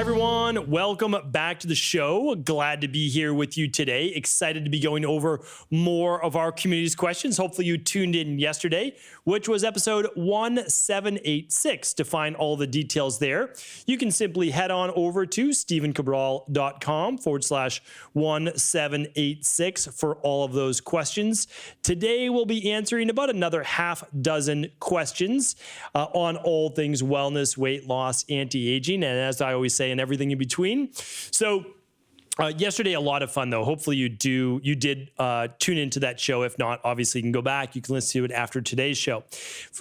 everyone, welcome back to the show. Glad to be here with you today. Excited to be going over more of our community's questions. Hopefully you tuned in yesterday, which was episode 1786. To find all the details there, you can simply head on over to stephencabral.com/1786 for all of those questions. Today we'll be answering about another half dozen questions on all things wellness, weight loss, anti-aging, and as I always say, and everything in between. So yesterday, a lot of fun, though. Hopefully you did tune into that show. If not, obviously you can go back. You can listen to it after today's show.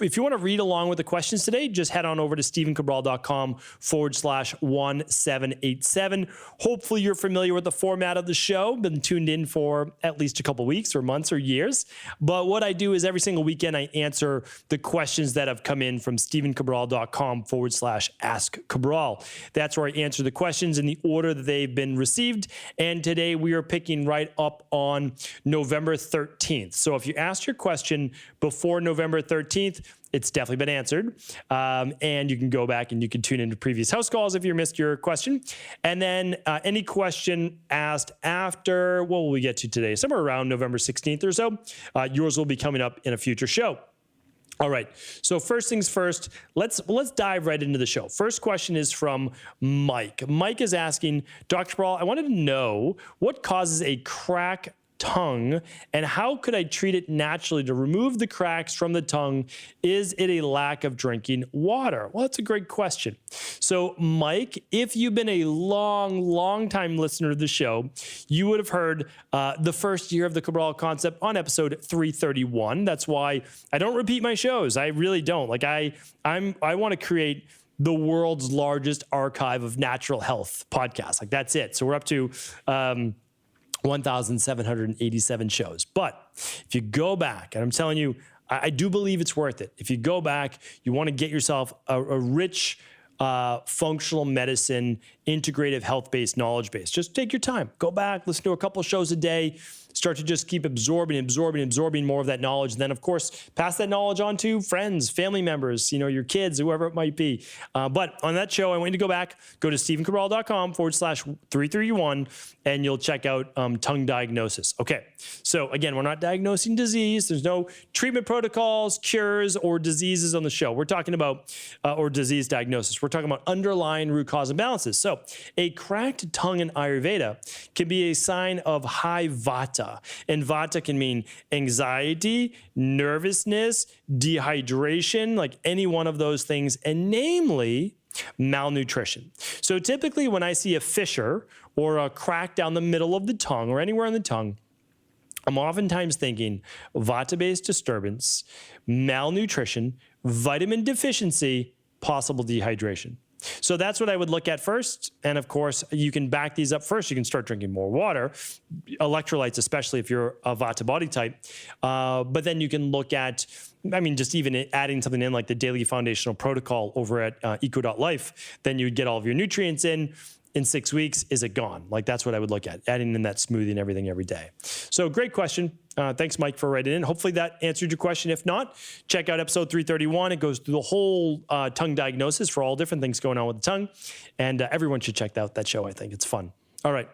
If you want to read along with the questions today, just head on over to stephencabral.com/1787. Hopefully you're familiar with the format of the show, been tuned in for at least a couple weeks or months or years. But what I do is every single weekend, I answer the questions that have come in from stephencabral.com/askcabral. That's where I answer the questions in the order that they've been received. And today we are picking right up on November 13th. So if you asked your question before November 13th, it's definitely been answered. And you can go back and you can tune into previous house calls if you missed your question. And then any question asked after, what will we get to today? Somewhere around November 16th or so. Yours will be coming up in a future show. All right, so first things first, let's dive right into the show. First question is from Mike. Mike is asking, Dr. Cabral, I wanted to know what causes a crack tongue and how could I treat it naturally to remove the cracks from the tongue? Is it a lack of drinking water? Well, that's a great question. So Mike, if you've been a long time listener to the show, you would have heard the first year of the Cabral concept on episode 331. That's why I don't repeat my shows. I really don't. Like I want to create the world's largest archive of natural health podcasts. Like that's it. So we're up to 1,787 shows. But if you go back, and I'm telling you, I do believe it's worth it. If you go back, you want to get yourself a rich functional medicine, integrative health-based knowledge base. Just take your time. Go back, listen to a couple of shows a day, start to just keep absorbing more of that knowledge. And then, of course, pass that knowledge on to friends, family members, your kids, whoever it might be. But on that show, I want you to go back, go to stephencabral.com/331, and you'll check out tongue diagnosis. Okay, so again, we're not diagnosing disease. There's no treatment protocols, cures, or diseases on the show. We're talking about, or disease diagnosis. We're talking about underlying root cause imbalances. So a cracked tongue in Ayurveda can be a sign of high vata. And vata can mean anxiety, nervousness, dehydration, like any one of those things, and namely malnutrition. So typically when I see a fissure or a crack down the middle of the tongue or anywhere on the tongue, I'm oftentimes thinking vata-based disturbance, malnutrition, vitamin deficiency, possible dehydration. So that's what I would look at first. And of course, you can back these up first. You can start drinking more water, electrolytes, especially if you're a vata body type. But then you can look at, just even adding something in like the daily foundational protocol over at eco.life, then you would get all of your nutrients in 6 weeks. Is it gone? Like that's what I would look at, adding in that smoothie and everything every day. So great question. Thanks, Mike, for writing in. Hopefully that answered your question. If not, check out episode 331. It goes through the whole tongue diagnosis for all different things going on with the tongue. And everyone should check out that show. I think it's fun. All right.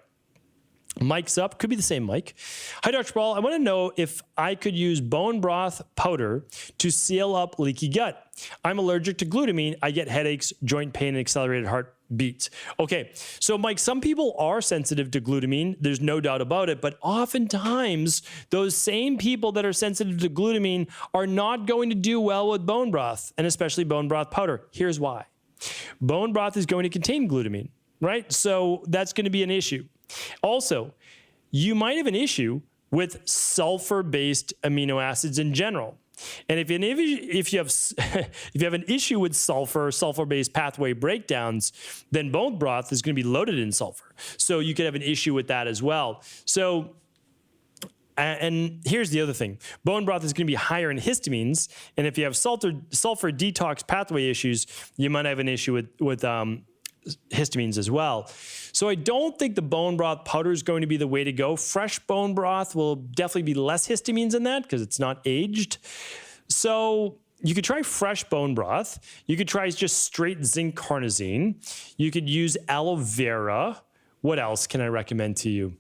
Mike's up. Could be the same Mike. Hi, Dr. Cabral. I want to know if I could use bone broth powder to seal up leaky gut. I'm allergic to glutamine. I get headaches, joint pain, and accelerated heartbeats. Okay, so Mike, some people are sensitive to glutamine. There's no doubt about it. But oftentimes, those same people that are sensitive to glutamine are not going to do well with bone broth, and especially bone broth powder. Here's why. Bone broth is going to contain glutamine, right? So that's going to be an issue. Also, you might have an issue with sulfur-based amino acids in general. And if you have an issue with sulfur-based pathway breakdowns, then bone broth is going to be loaded in sulfur. So you could have an issue with that as well. So, and here's the other thing. Bone broth is going to be higher in histamines. And if you have sulfur detox pathway issues, you might have an issue with histamines as well. So I don't think the bone broth powder is going to be the way to go. Fresh bone broth will definitely be less histamines in that because it's not aged. So you could try fresh bone broth. You could try just straight zinc carnosine. You could use aloe vera. What else can I recommend to you?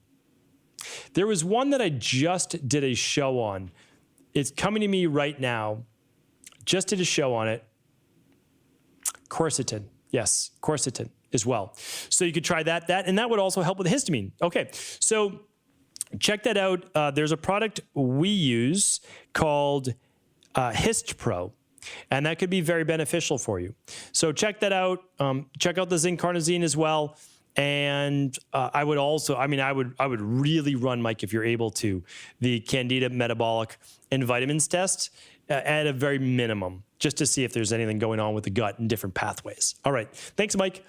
There was one that I just did a show on. It's coming to me right now. Just did a show on it. Quercetin. Yes, quercetin as well. So you could try that, and that would also help with histamine. Okay, so check that out. There's a product we use called HistPro, and that could be very beneficial for you. So check that out. Check out the zinc carnosine as well. And I would also, I would really run, Mike, if you're able to, the Candida metabolic and vitamins test at a very minimum, just to see if there's anything going on with the gut and different pathways. All right. Thanks, Mike.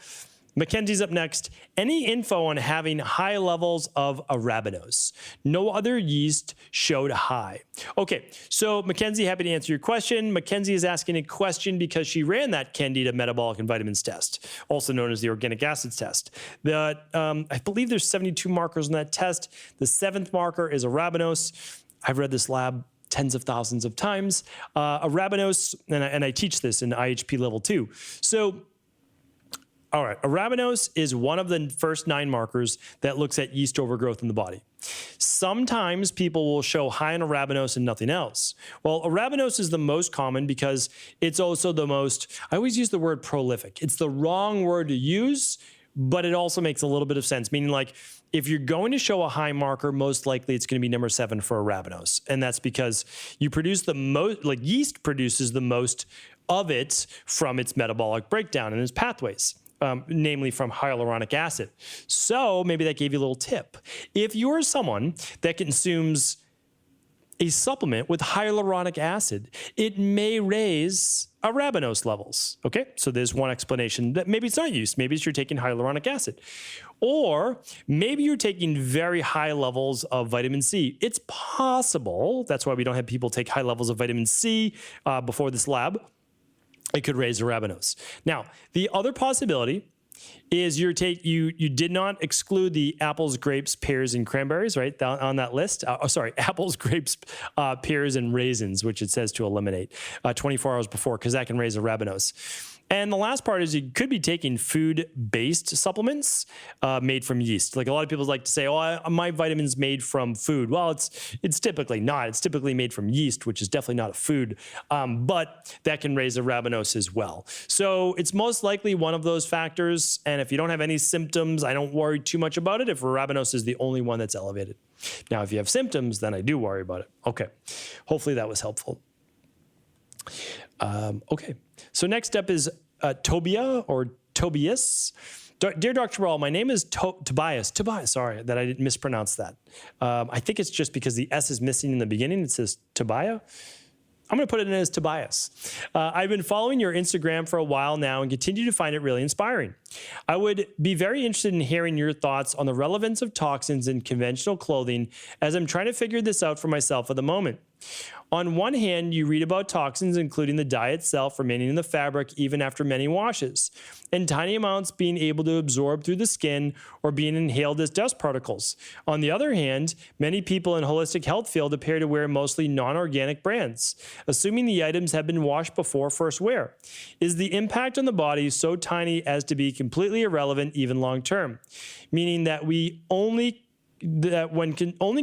Mackenzie's up next. Any info on having high levels of Arabinose? No other yeast showed high. Okay, so Mackenzie, happy to answer your question. Mackenzie is asking a question because she ran that Candida metabolic and vitamins test, also known as the organic acids test. I believe there's 72 markers in that test. The 7th marker is Arabinose. I've read this lab tens of thousands of times. Arabinose, and I teach this in IHP level 2. So, all right, Arabinose is one of the first 9 markers that looks at yeast overgrowth in the body. Sometimes people will show high in Arabinose and nothing else. Well, Arabinose is the most common because it's also the most, I always use the word prolific. It's the wrong word to use, but it also makes a little bit of sense, meaning like if you're going to show a high marker, most likely it's going to be number 7 for Arabinose. And that's because you produce the most, like yeast produces the most of it from its metabolic breakdown and its pathways. Namely from hyaluronic acid. So maybe that gave you a little tip. If you're someone that consumes a supplement with hyaluronic acid, it may raise Arabinose levels. Okay, so there's one explanation that maybe it's not yeast, maybe it's you're taking hyaluronic acid. Or maybe you're taking very high levels of vitamin C. It's possible, that's why we don't have people take high levels of vitamin C before this lab. It could raise Arabinose. Now, the other possibility is you did not exclude the apples, grapes, pears, and cranberries, right, on that list. Apples, grapes, pears, and raisins, which it says to eliminate 24 hours before, because that can raise Arabinose. And the last part is you could be taking food-based supplements made from yeast. Like a lot of people like to say, oh, my vitamin's made from food. Well, it's typically not. It's typically made from yeast, which is definitely not a food, but that can raise Arabinose as well. So it's most likely one of those factors. And if you don't have any symptoms, I don't worry too mumuch about it if Arabinose is the only one that's elevated. Now, if you have symptoms, then I do worry about it. Okay. Hopefully that was helpful. Okay. So next up is Tobia or Tobias. Dear Dr. Cabral, my name is Tobias. Tobias, sorry that I didn't mispronounce that. I think it's just because the S is missing in the beginning. It says Tobia. I'm going to put it in as Tobias. I've been following your Instagram for a while now and continue to find it really inspiring. I would be very interested in hearing your thoughts on the relevance of toxins in conventional clothing as I'm trying to figure this out for myself at the moment. On one hand, you read about toxins, including the dye itself remaining in the fabric even after many washes, and tiny amounts being able to absorb through the skin or being inhaled as dust particles. On the other hand, many people in holistic health field appear to wear mostly non-organic brands, assuming the items have been washed before first wear. Is the impact on the body so tiny as to be completely irrelevant even long term? Meaning that only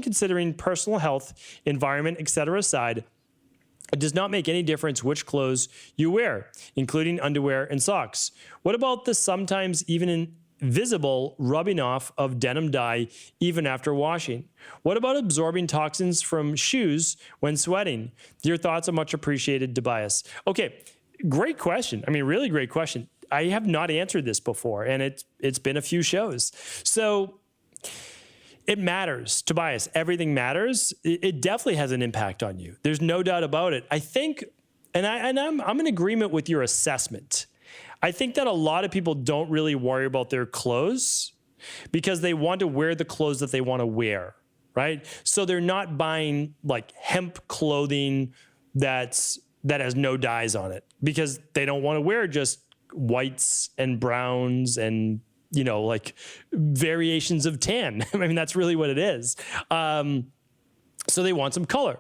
considering personal health, environment, etc. aside, it does not make any difference which clothes you wear, including underwear and socks. What about the sometimes even invisible rubbing off of denim dye even after washing? What about absorbing toxins from shoes when sweating? Your thoughts are much appreciated, Tobias. Okay, great question. I mean, really great question. I have not answered this before, and it's been a few shows. So it matters, Tobias. Everything matters. It definitely has an impact on you. There's no doubt about it. I think, and I'm in agreement with your assessment. I think that a lot of people don't really worry about their clothes because they want to wear the clothes that they want to wear, right? So they're not buying like hemp clothing that has no dyes on it because they don't want to wear just whites and browns and like variations of tan. I mean, that's really what it is. So they want some color.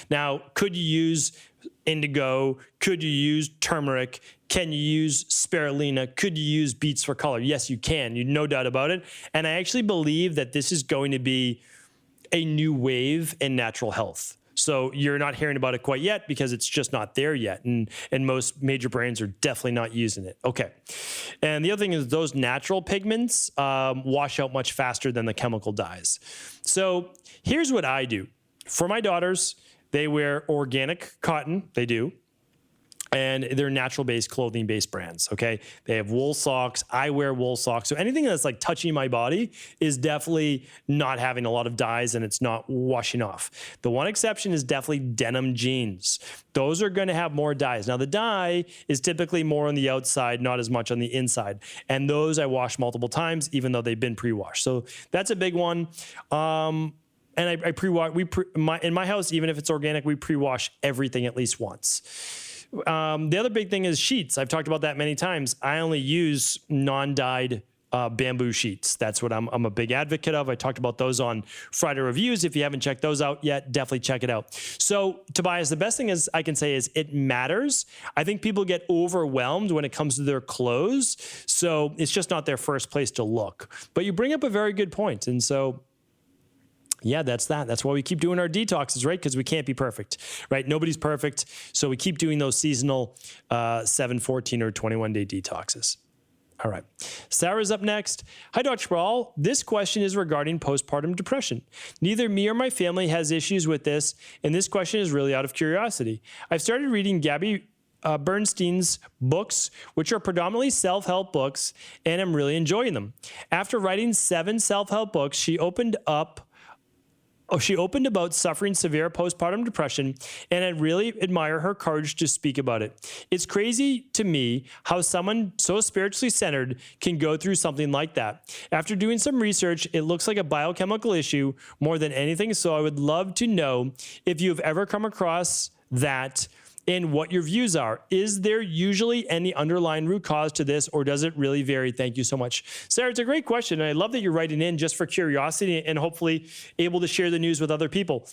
Now, could you use indigo? Could you use turmeric? Can you use spirulina? Could you use beets for color? Yes, you can. No doubt about it. And I actually believe that this is going to be a new wave in natural health. So you're not hearing about it quite yet because it's just not there yet. And most major brands are definitely not using it. Okay. And the other thing is those natural pigments wash out much faster than the chemical dyes. So here's what I do. For my daughters, they wear organic cotton. They do. And they're natural-based, clothing-based brands, okay? They have wool socks. I wear wool socks. So anything that's like touching my body is definitely not having a lot of dyes and it's not washing off. The one exception is definitely denim jeans. Those are going to have more dyes. Now, the dye is typically more on the outside, not as much on the inside. And those I wash multiple times, even though they've been pre-washed. So that's a big one. And I pre-wash. In my house, even if it's organic, we pre-wash everything at least once. The other big thing is sheets. I've talked about that many times. I only use non-dyed bamboo sheets. That's what I'm a big advocate of. I talked about those on Friday Reviews. If you haven't checked those out yet, definitely check it out. So Tobias, the best thing is I can say is it matters. I think people get overwhelmed when it comes to their clothes. So it's just not their first place to look. But you bring up a very good point. And so yeah, that's that. That's why we keep doing our detoxes, right? Because we can't be perfect, right? Nobody's perfect. So we keep doing those seasonal 7, 14, or 21-day detoxes. All right. Sarah's up next. Hi, Dr. Cabral. This question is regarding postpartum depression. Neither me or my family has issues with this, and this question is really out of curiosity. I've started reading Gabby Bernstein's books, which are predominantly self-help books, and I'm really enjoying them. After writing 7 self-help books, she opened about suffering severe postpartum depression, and I really admire her courage to speak about it. It's crazy to me how someone so spiritually centered can go through something like that. After doing some research, it looks like a biochemical issue more than anything, so I would love to know if you've ever come across that and what your views are. Is there usually any underlying root cause to this, or does it really vary? Thank you so much. Sarah, it's a great question, and I love that you're writing in just for curiosity and hopefully able to share the news with other people.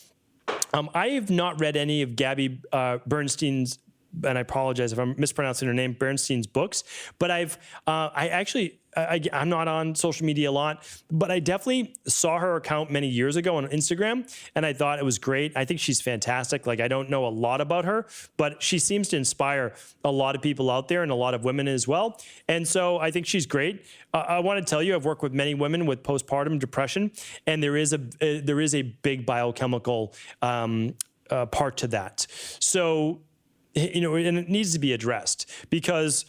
I have not read any of Gabby Bernstein's, and I apologize if I'm mispronouncing her name, Bernstein's books, but I'm not on social media a lot, but I definitely saw her account many years ago on Instagram, and I thought it was great. I think she's fantastic. Like, I don't know a lot about her, but she seems to inspire a lot of people out there and a lot of women as well. And so I think she's great. I want to tell you, I've worked with many women with postpartum depression, and there is a big biochemical part to that. So, and it needs to be addressed because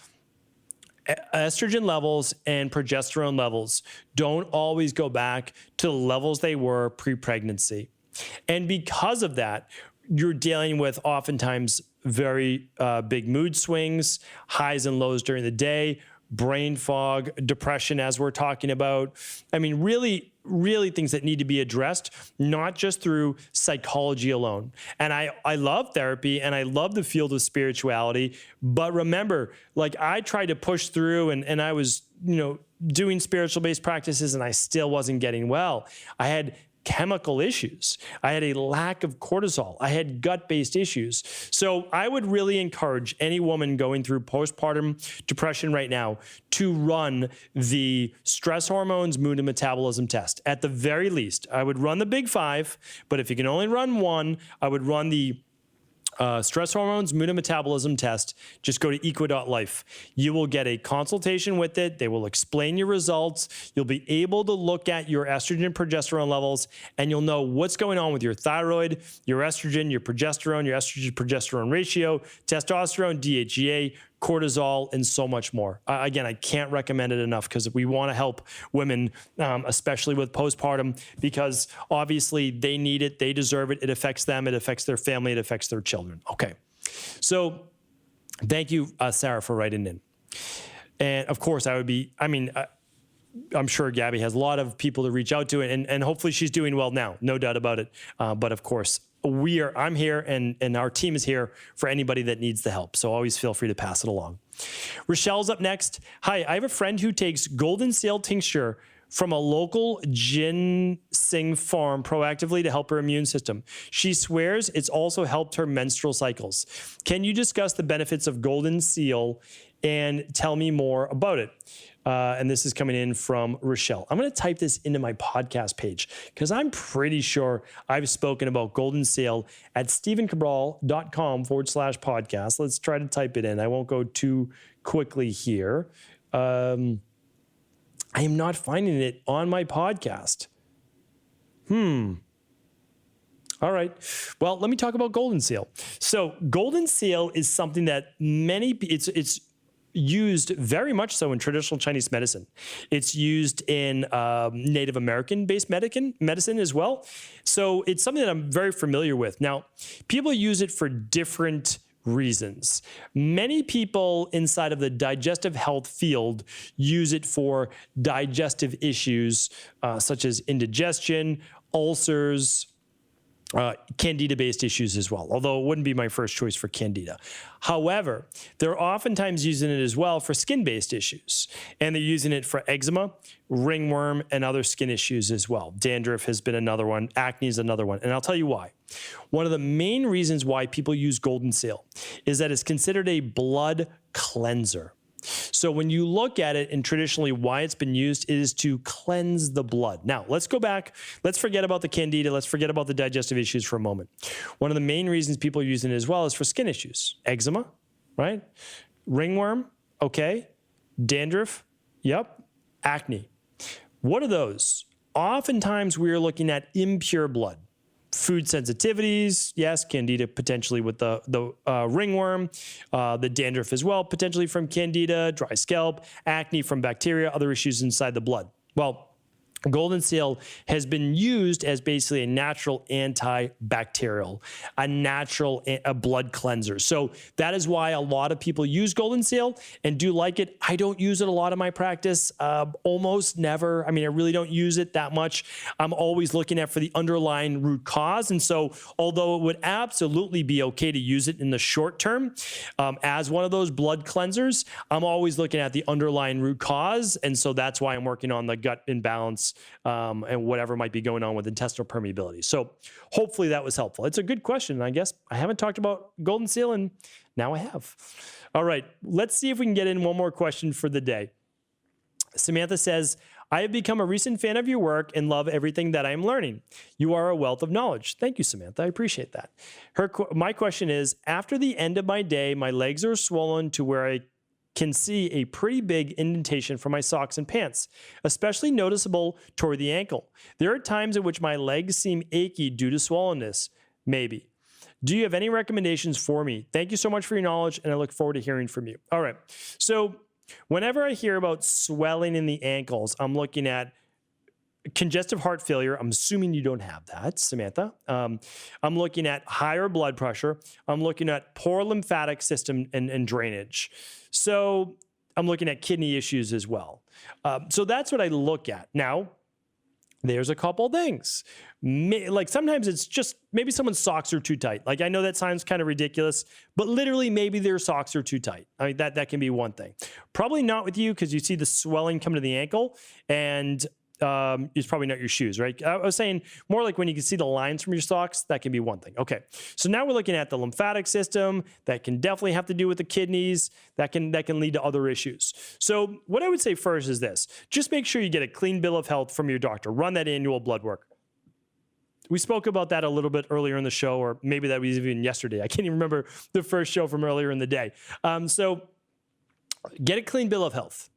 estrogen levels and progesterone levels don't always go back to the levels they were pre-pregnancy. And because of that, you're dealing with oftentimes very big mood swings, highs and lows during the day, brain fog, depression, as we're talking about. I mean, really things that need to be addressed, not just through psychology alone. And I love therapy and I love the field of spirituality, but remember, like, I tried to push through and I was, doing spiritual-based practices and I still wasn't getting well. I had chemical issues. I had a lack of cortisol. I had gut-based issues. So I would really encourage any woman going through postpartum depression right now to run the stress hormones, mood, and metabolism test. At the very least, I would run the big 5, but if you can only run one, I would run the stress hormones, mood, and metabolism test. Just go to equa.life. You will get a consultation with it. They will explain your results. You'll be able to look at your estrogen and progesterone levels, and you'll know what's going on with your thyroid, your estrogen, your estrogen-progesterone ratio, testosterone, DHEA, cortisol, and so much more. Again, I can't recommend it enough because we want to help women, especially with postpartum, because obviously they need it, they deserve it, it affects them, it affects their family, it affects their children. Okay, so thank you, Sarah, for writing in. And of course, I'm sure Gabby has a lot of people to reach out to, and hopefully she's doing well now, no doubt about it. But of course, I'm here and our team is here for anybody that needs the help. So always feel free to pass it along. Rochelle's up next. Hi, I have a friend who takes Goldenseal tincture from a local ginseng farm proactively to help her immune system. She swears it's also helped her menstrual cycles. Can you discuss the benefits of Goldenseal and tell me more about it? And this is coming in from Rochelle. I'm going to type this into my podcast page because I'm pretty sure I've spoken about Goldenseal at stephencabral.com/podcast. Let's try to type it in. I won't go too quickly here. I am not finding it on my podcast. All right. Well, let me talk about Goldenseal. So Goldenseal is something that it's used very much so in traditional Chinese medicine. It's used in Native American-based medicine as well. So it's something that I'm very familiar with. Now, people use it for different reasons. Many people inside of the digestive health field use it for digestive issues such as indigestion, ulcers, Candida-based issues as well, although it wouldn't be my first choice for Candida. However, they're oftentimes using it as well for skin-based issues, and they're using it for eczema, ringworm, and other skin issues as well. Dandruff has been another one. Acne is another one, and I'll tell you why. One of the main reasons why people use Goldenseal is that it's considered a blood cleanser. So when you look at it and traditionally why it's been used is to cleanse the blood. Now, let's go back. Let's forget about the Candida. Let's forget about the digestive issues for a moment. One of the main reasons people are using it as well is for skin issues. Eczema, right? Ringworm, okay. Dandruff, yep. Acne. What are those? Oftentimes we are looking at impure blood. Food sensitivities, yes, Candida potentially with the ringworm, the dandruff as well, potentially from Candida, dry scalp, acne from bacteria, other issues inside the blood. Well, Goldenseal has been used as basically a natural antibacterial, a natural blood cleanser. So that is why a lot of people use Goldenseal and do like it. I don't use it a lot in my practice, almost never. I mean, I really don't use it that much. I'm always looking for the underlying root cause. And so although it would absolutely be okay to use it in the short term as one of those blood cleansers, I'm always looking at the underlying root cause. And so that's why I'm working on the gut imbalance and whatever might be going on with intestinal permeability. So hopefully that was helpful. It's a good question. I guess I haven't talked about Goldenseal and now I have. All right, let's see if we can get in one more question for the day. Samantha says, I have become a recent fan of your work and love everything that I am learning. You are a wealth of knowledge. Thank you, Samantha. I appreciate that. My question is, after the end of my day, my legs are swollen to where I can see a pretty big indentation for my socks and pants, especially noticeable toward the ankle. There are times in which my legs seem achy due to swollenness, maybe. Do you have any recommendations for me? Thank you so much for your knowledge, and I look forward to hearing from you. All right. So whenever I hear about swelling in the ankles, I'm looking at congestive heart failure. I'm assuming you don't have that, Samantha. I'm looking at higher blood pressure. I'm looking at poor lymphatic system and drainage. So I'm looking at kidney issues as well. So that's what I look at. Now, there's a couple things. Like sometimes it's just maybe someone's socks are too tight. Like I know that sounds kind of ridiculous, but literally maybe their socks are too tight. I mean, that can be one thing. Probably not with you because you see the swelling come to the ankle and it's probably not your shoes, right? I was saying more like when you can see the lines from your socks, that can be one thing. Okay, so now we're looking at the lymphatic system. That can definitely have to do with the kidneys. That can lead to other issues. So what I would say first is this. Just make sure you get a clean bill of health from your doctor. Run that annual blood work. We spoke about that a little bit earlier in the show, or maybe that was even yesterday. I can't even remember the first show from earlier in the day. So get a clean bill of health.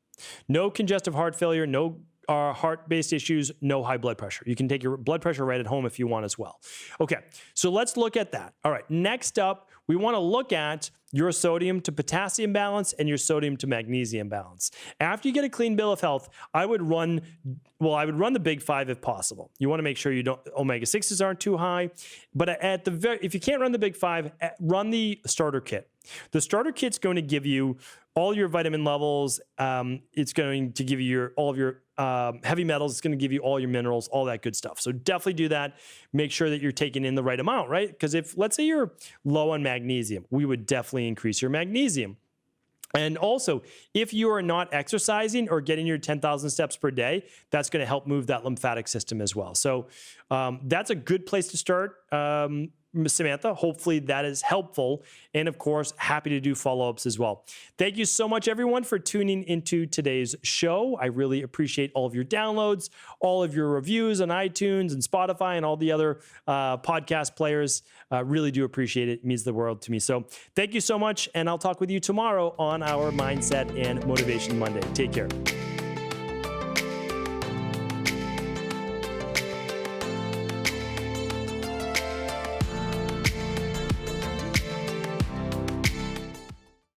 No congestive heart failure, no heart-based issues, no high blood pressure. You can take your blood pressure right at home if you want as well. Okay, so let's look at that. All right, next up, we want to look at your sodium to potassium balance and your sodium to magnesium balance. After you get a clean bill of health, I would run the big five if possible. You want to make sure omega-6s aren't too high, but if you can't run the big five, run the starter kit. The starter kit's going to give you all your vitamin levels. It's going to give you all of your heavy metals. It's going to give you all your minerals, all that good stuff. So definitely do that. Make sure that you're taking in the right amount, right? Because if, let's say you're low on magnesium, we would definitely increase your magnesium. And also, if you are not exercising or getting your 10,000 steps per day, that's going to help move that lymphatic system as well. So that's a good place to start, Samantha. Hopefully that is helpful. And of course, happy to do follow-ups as well. Thank you so much, everyone, for tuning into today's show. I really appreciate all of your downloads, all of your reviews on iTunes and Spotify and all the other podcast players. Really do appreciate it. It means the world to me. So thank you so much. And I'll talk with you tomorrow on our Mindset and Motivation Monday. Take care.